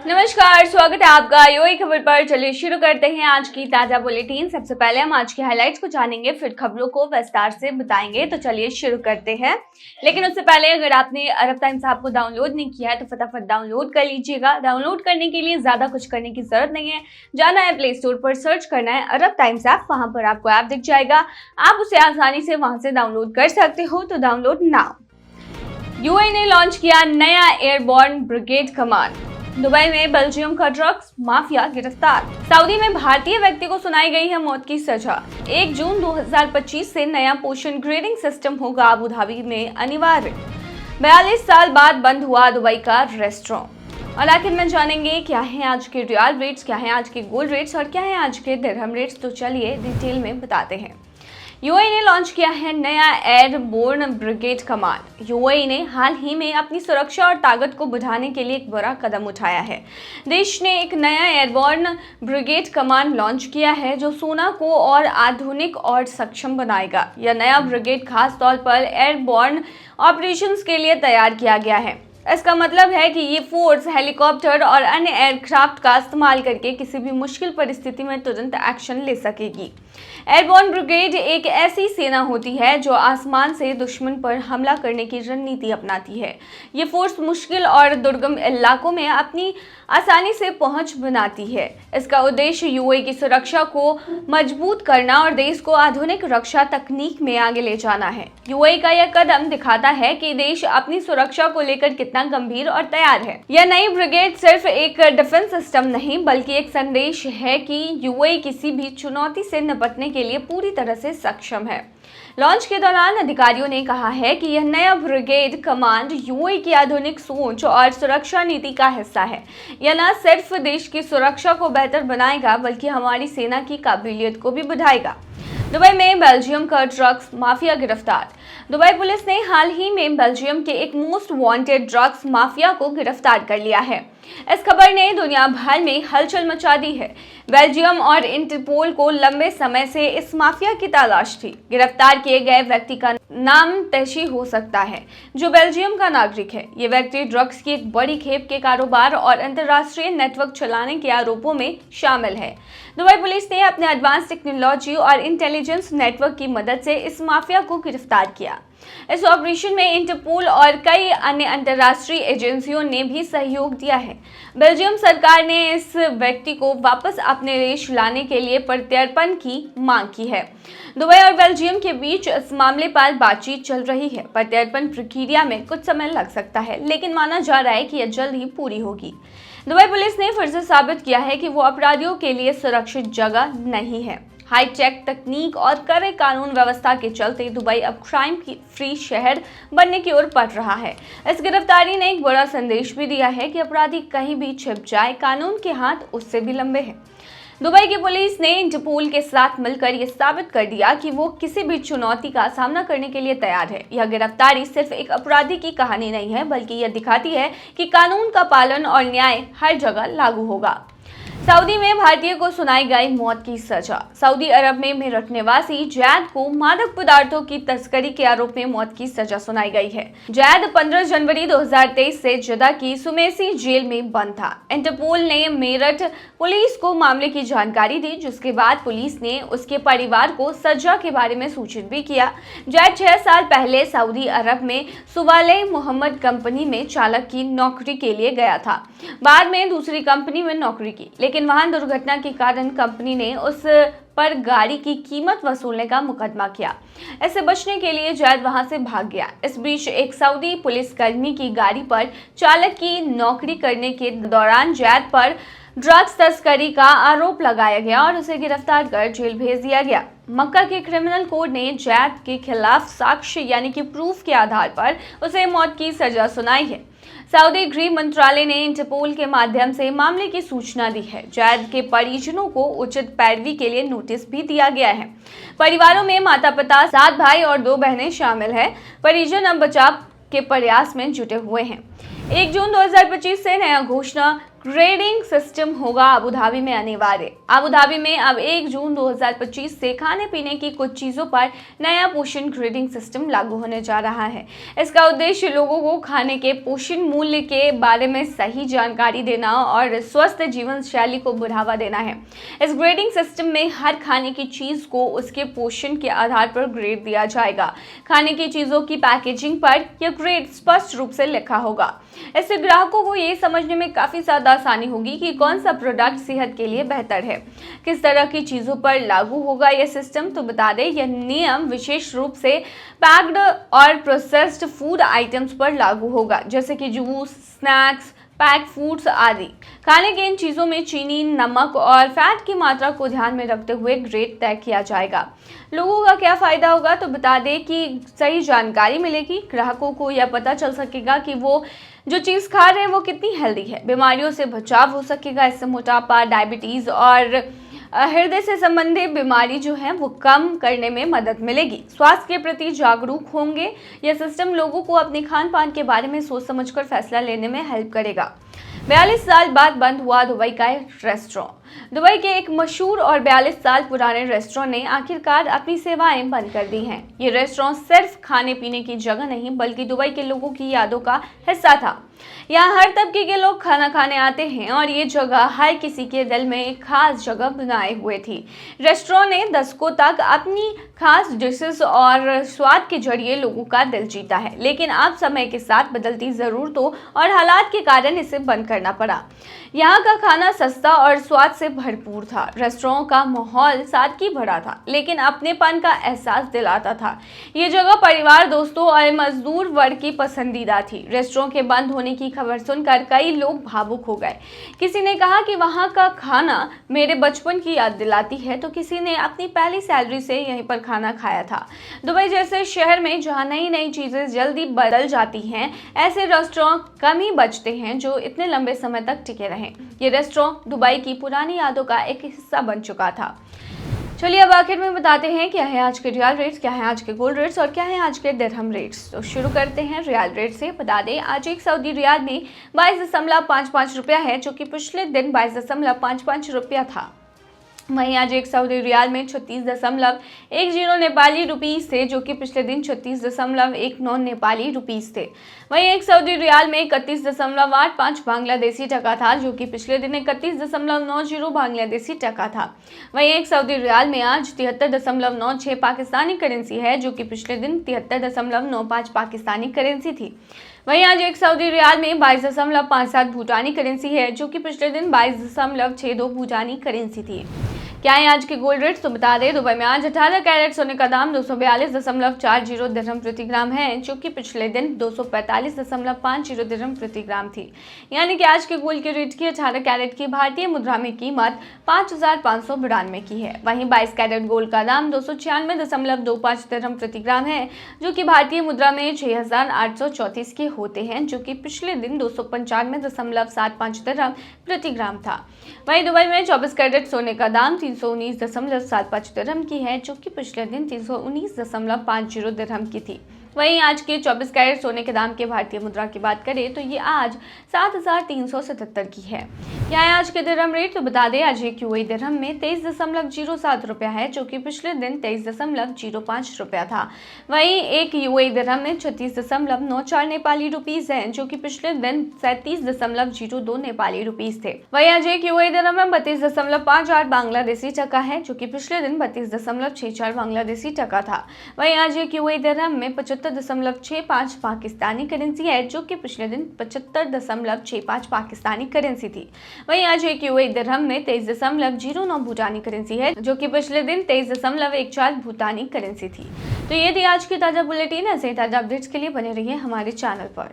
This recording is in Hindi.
नमस्कार, स्वागत है आपका यूएई खबर पर। चलिए शुरू करते हैं आज की ताजा बुलेटिन। सबसे पहले हम आज की हाइलाइट्स को जानेंगे, फिर खबरों को विस्तार से बताएंगे। तो चलिए शुरू करते हैं। लेकिन उससे पहले अगर आपने अरब टाइम्स ऐप को डाउनलोड नहीं किया है तो फटाफट डाउनलोड कर लीजिएगा। डाउनलोड करने के लिए ज्यादा कुछ करने की जरूरत नहीं है। जाना है प्ले स्टोर पर, सर्च करना है अरब टाइम्स ऐप, वहां पर आपको ऐप दिख जाएगा। आप उसे आसानी से वहां से डाउनलोड कर सकते हो, तो डाउनलोड नाउ। यूएई ने लॉन्च किया नया एयरबोर्न ब्रिगेड कमांड। दुबई में बेल्जियम का ड्रग्स माफिया गिरफ्तार। सऊदी में भारतीय व्यक्ति को सुनाई गई है मौत की सजा। 1 जून 2025 से नया पोषण ग्रेडिंग सिस्टम होगा अबू धाबी में अनिवार्य। 42 साल बाद बंद हुआ दुबई का रेस्टोरेंट। और आखिर में जानेंगे क्या है आज के रियाल रेट्स, क्या है आज के गोल्ड रेट्स और क्या है आज के दिरहम रेट्स। तो चलिए डिटेल में बताते हैं। यूएई ने लॉन्च किया है नया एयरबोर्न ब्रिगेड कमांड। यूएई ने हाल ही में अपनी सुरक्षा और ताकत को बढ़ाने के लिए एक बड़ा कदम उठाया है। देश ने एक नया एयरबोर्न ब्रिगेड कमांड लॉन्च किया है जो सेना को और आधुनिक और सक्षम बनाएगा। यह नया ब्रिगेड खास तौर पर एयरबोर्न ऑपरेशंस के लिए तैयार किया गया है। इसका मतलब है कि ये फोर्स हेलीकॉप्टर और अन्य एयरक्राफ्ट का इस्तेमाल करके किसी भी मुश्किल परिस्थिति में तुरंत एक्शन ले सकेगी। एयरबोर्न ब्रिगेड एक ऐसी सेना होती है जो आसमान से दुश्मन पर हमला करने की रणनीति अपनाती है। ये फोर्स मुश्किल और दुर्गम इलाकों में अपनी आसानी से पहुंच बनाती है। इसका उद्देश्य यूएई की सुरक्षा को मजबूत करना और देश को आधुनिक रक्षा तकनीक में आगे ले जाना है। यूएई का यह कदम दिखाता है कि देश अपनी सुरक्षा को लेकर कितना गंभीर और तैयार है। यह नई ब्रिगेड सिर्फ एक डिफेंस सिस्टम नहीं बल्कि एक संदेश है कि यूएई किसी भी चुनौती से निपटने के लिए पूरी तरह से सक्षम है। लॉन्च के दौरान अधिकारियों ने कहा है कि यह नया ब्रिगेड कमांड यूएई की आधुनिक सोच और सुरक्षा नीति का हिस्सा है। यह न सिर्फ देश की सुरक्षा को बेहतर बनाएगा बल्कि हमारी सेना की काबिलियत को भी बढ़ाएगा। दुबई में बेल्जियम का ड्रग्स माफिया गिरफ्तार। दुबई पुलिस ने हाल ही में बेल्जियम के एक मोस्ट वांटेड ड्रग्स माफिया को गिरफ्तार कर लिया है। इस खबर ने दुनिया भर में हलचल मचा दी है। बेल्जियम और इंटरपोल को लंबे समय से इस माफिया की तलाश थी। गिरफ्तार किए गए व्यक्ति का नाम तैशी हो सकता है जो बेल्जियम का नागरिक है। ये व्यक्ति ड्रग्स की एक बड़ी खेप के कारोबार और अंतर्राष्ट्रीय नेटवर्क चलाने के आरोपों में शामिल है। दुबई पुलिस ने अपने एडवांस टेक्नोलॉजी और इंटेलिजेंस नेटवर्क की मदद से इस माफिया को गिरफ्तार किया। इस ऑपरेशन में इंटरपोल और कई अन्य अंतर्राष्ट्रीय एजेंसियों ने भी सहयोग दिया है। बेल्जियम सरकार ने इस व्यक्ति को वापस अपने देश लाने के लिए प्रत्यर्पण की मांग की है। दुबई और बेल्जियम के बीच इस मामले पर बातचीत चल रही है। प्रत्यर्पण प्रक्रिया में कुछ समय लग सकता है, लेकिन माना जा रहा है कि यह जल्द ही पूरी होगी। दुबई पुलिस ने फिर से साबित किया है कि वो अपराधियों के लिए सुरक्षित जगह नहीं है। हाईटेक तकनीक और कड़े कानून व्यवस्था के चलते दुबई अब क्राइम फ्री शहर बनने की ओर बढ़ रहा है। इस गिरफ्तारी ने एक बड़ा संदेश भी दिया है कि अपराधी कहीं भी छिप जाए, कानून के हाथ उससे भी लंबे हैं। दुबई की पुलिस ने इंटरपोल के साथ मिलकर यह साबित कर दिया कि वो किसी भी चुनौती का सामना करने के लिए तैयार है। यह गिरफ्तारी सिर्फ एक अपराधी की कहानी नहीं है बल्कि यह दिखाती है कि कानून का पालन और न्याय हर जगह लागू होगा। सऊदी में भारतीय को सुनाई गई मौत की सजा। सऊदी अरब में मेरठ निवासी जैद को मादक पदार्थों की तस्करी के आरोप में मौत की सजा सुनाई गई है। जैद 15 जनवरी 2023 से जद्दा की सुमेसी जेल में बंद था। इंटरपोल ने मेरठ पुलिस को मामले की जानकारी दी, जिसके बाद पुलिस ने उसके परिवार को सजा के बारे में सूचित भी किया। जैद 6 साल पहले सऊदी अरब में सुवाले मोहम्मद कंपनी में चालक की नौकरी के लिए गया था। बाद में दूसरी कंपनी में नौकरी की, लेकिन वाहन दुर्घटना के कारण कंपनी ने उस पर गाड़ी की कीमत वसूलने का मुकदमा किया। इससे बचने के लिए जैद वहां से भाग गया। इस बीच एक सऊदी पुलिसकर्मी की गाड़ी पर चालक की नौकरी करने के दौरान जैद पर ड्रग्स तस्करी का आरोप लगाया गया और उसे गिरफ्तार कर जेल भेज दिया गया। मक्का के क्रिमिनल कोड ने जैद के खिलाफ साक्ष्य यानी कि प्रूफ के आधार पर उसे मौत की सजा सुनाई है। सऊदी गृह मंत्रालय ने इंटरपोल के माध्यम से मामले की सूचना दी है। जैद के परिजनों को उचित पैरवी के लिए नोटिस भी दिया गया है। परिवारों में माता पिता, 7 भाई और 2 बहनें शामिल हैं। परिजन अब बचाव के प्रयास में जुटे हुए हैं। 1 जून 2025 से नया घोषणा ग्रेडिंग सिस्टम होगा अबू धाबी में अनिवार्य। अबू धाबी में अब 1 जून 2025 से खाने पीने की कुछ चीजों पर नया पोषण ग्रेडिंग सिस्टम लागू होने जा रहा है। इसका उद्देश्य लोगों को खाने के पोषण मूल्य के बारे में सही जानकारी देना और स्वस्थ जीवन शैली को बढ़ावा देना है। इस ग्रेडिंग सिस्टम में हर खाने की चीज को उसके पोषण के आधार पर ग्रेड दिया जाएगा। खाने की चीजों की पैकेजिंग पर यह ग्रेड स्पष्ट रूप से लिखा होगा। इससे ग्राहकों को ये समझने में काफी ज्यादा आसानी होगी कि कौन सा प्रोडक्ट सेहत के लिए बेहतर है। किस तरह की चीजों पर लागू होगा यह सिस्टम, तो बता दें यह नियम विशेष रूप से पैक्ड और प्रोसेस्ड फूड आइटम्स पर लागू होगा, जैसे कि जूस, स्नैक्स, पैक फूड्स आदि। खाने के इन चीज़ों में चीनी, नमक और फैट की मात्रा को ध्यान में रखते हुए ग्रेड तय किया जाएगा। लोगों का क्या फ़ायदा होगा, तो बता दें कि सही जानकारी मिलेगी। ग्राहकों को यह पता चल सकेगा कि वो जो चीज़ खा रहे हैं वो कितनी हेल्दी है। बीमारियों से बचाव हो सकेगा। इससे मोटापा, डायबिटीज़ और हृदय से संबंधित बीमारी जो है वो कम करने में मदद मिलेगी। स्वास्थ्य के प्रति जागरूक होंगे। यह सिस्टम लोगों को अपने खान पान के बारे में सोच समझकर फैसला लेने में हेल्प करेगा। 42 साल बाद बंद हुआ दुबई का रेस्टोरेंट। दुबई के एक मशहूर और 42 साल पुराने रेस्टोरेंट ने आखिरकार अपनी सेवाएं बंद कर दी हैं। ये रेस्टोरेंट सिर्फ खाने पीने की जगह नहीं बल्कि दुबई के लोगों की यादों का हिस्सा था। यहाँ हर तबके के लोग खाना खाने आते हैं और ये जगह हर किसी के दिल में एक खास जगह बनाए हुए थी। रेस्टोरेंट ने दशकों तक अपनी खास डिशेस और स्वाद के जरिए लोगों का दिल जीता है, लेकिन अब समय के साथ बदलती ज़रूरतों और हालात के कारण इसे बंद करना पड़ा। यहाँ का खाना सस्ता और स्वाद से भरपूर था। रेस्टोरेंट का माहौल सादगी भरा था, लेकिन अपनेपन का एहसास दिलाता था। ये जगह परिवार, दोस्तों और मजदूर वर्ग की पसंदीदा थी। रेस्टोरेंट के बंद होने की खबर सुनकर कई लोग भावुक हो गए। किसी ने कहा कि वहाँ का खाना मेरे बचपन की याद दिलाती है, तो किसी ने अपनी पहली सैलरी से यहीं पर खाना खाया था। दुबई जैसे शहर में जहाँ नई नई चीज़ें जल्दी बदल जाती हैं, ऐसे रेस्टोरेंट कम ही बचते हैं जो इतने लंबे समय तक टिके रहें। ये रेस्टोरेंट दुबई की पुरानी यादों का एक हिस्सा बन चुका था। चलिए अब आखिर में बताते हैं क्या है आज के रियल रेट्स, क्या है आज के गोल्ड रेट्स और क्या है आज के दिरहम रेट्स। तो शुरू करते हैं रियल रेट से। बता दें आज एक सऊदी रियाल में 22.55 रुपया है, जो कि पिछले दिन 22.55 रुपया था। वहीं आज एक सऊदी रियाल में 36.10 नेपाली रुपीस थे, जो कि पिछले दिन 36.19 नेपाली रुपीस थे। वहीं एक सऊदी रियाल में 31.85 बांग्लादेशी टका था, जो कि पिछले दिन 31.90 बांग्लादेशी टका था। वहीं एक सऊदी रियाल में आज 73.96 पाकिस्तानी करेंसी है, जो कि पिछले दिन 73.95 पाकिस्तानी करेंसी थी। वहीं आज एक सऊदी रियाल में 22.57 भूटानी करेंसी है, जो कि पिछले दिन 22.62 भूटानी करेंसी थी। क्या है आज के गोल्ड रेट्स, तो बता दें दुबई में आज 18 कैरेट सोने का दाम 242.40 दिरहम प्रति ग्राम है, जो कि पिछले दिन 245.50 दिरहम प्रति ग्राम थी। यानी कि आज के गोल्ड के रेट की 18 कैरेट की भारतीय मुद्रा में कीमत 5,592 की है। वहीं 22 कैरेट गोल्ड का दाम 296.25 दिरहम प्रति ग्राम है, जो कि भारतीय मुद्रा में 6,834 के होते हैं, जो कि पिछले दिन 295.75 दिरहम प्रति ग्राम था। वहीं दुबई में 24 कैरेट सोने का दाम 319.75 दिरहम की है, जो कि पिछले दिन 319.50 दिरहम की थी। वहीं आज के 24 कैरेट सोने के दाम के भारतीय मुद्रा की बात करें तो ये आज 7,377 की है। क्या है आज के दिरहम रेट, तो बता दें आज एक यूएई दिरहम में 23.07 रुपया है, जो कि पिछले दिन 23.05 रुपया था। वहीं एक यूएई दिरहम में 36.94 नेपाली रुपीस है, जो कि पिछले दिन 37.02 नेपाली रुपीस थे। वहीं आज एक यूएई दिरहम में 32.58 बांग्लादेशी टका है, जो कि पिछले दिन 32.64 बांग्लादेशी टका था। वहीं आज एक यूएई दिरहम में 75.65 पाकिस्तानी करेंसी है, जो कि पिछले दिन 75.65 पाकिस्तानी करेंसी थी। वहीं आज एक यूएई दिरहम में 23.09 भूटानी करेंसी है, जो कि पिछले दिन 23.14 भूटानी करेंसी थी। तो ये थी आज की ताजा बुलेटिन। ऐसे ही ताजा अपडेट्स के लिए बने रहिए हमारे चैनल पर।